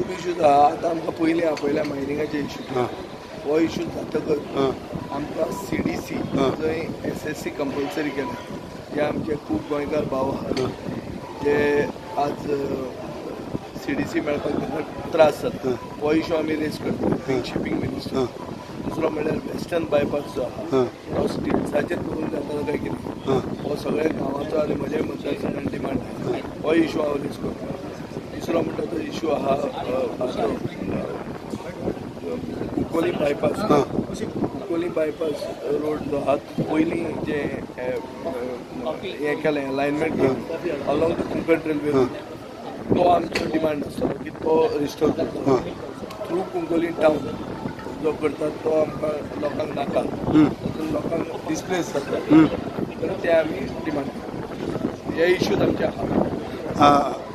खूब इश्यूज आहा. आतां आमकां पयलीं आपयल्या मायनिंगाचे इश्यू. हो इश्यू जातकच आमकां CDC जंय SSC कंपल्सरी केला. जे आमचे खूब गोंयकार भाव आहात जे आज CDC मेळपाक तांकां त्रास जाता. हो इश्यू आमी रेज करता शिपींग मिनिस्टर. दुसरो म्हणल्यार वेस्टर्न बायपास जो आहा तो स्टिल्साचेर करून जाता काय कितें हो सगळ्या गांवांचो आनी म्हज्या मतदारसंघात डिमांड आहा. हो इश्यू हांव रेज करता. तिसरो म्हणटा तो इश्यू आहा Kunkoli bypass. Kunkoli bypass road जो आहा पयलीं जे हें केलें अलायनमेंट केलें along the Konkan railway route तो आमचो डिमांड आसलो की तो रिस्टोर करता थ्रू कुंकोली टावन जो करतात तो आमकां लोकांक नाका. तातूंत लोकांक डिस्प्लेस जातात तर ते आमी डिमांड करतात. हे इश्यूज आमचे आहा.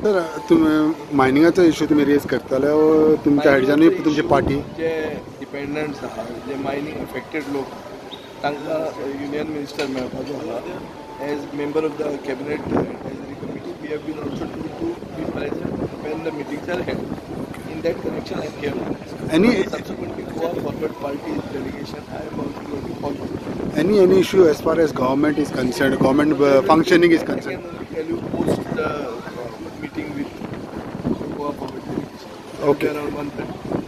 तर तुम्ही मायनिंगाचो इश्यू तुम्ही रेज करताले तुमच्या हाडच्यानूय तुमची पार्टी जे डिपेंडंट्स आहा जे मायनिंग अफेक्टेड लोक तांकां युनियन मिनिस्टर मेळपाचो आहा. As member of the cabinet advisory committee we have been also to be present when the meetings are held. In that connection, I came. Subsequently, Goa Forward Party delegation, I am also going to follow. Any issue as far as government is concerned, government functioning is concerned? I can only tell you post the meeting with Goa Forward delegation. Okay. Around 1:30.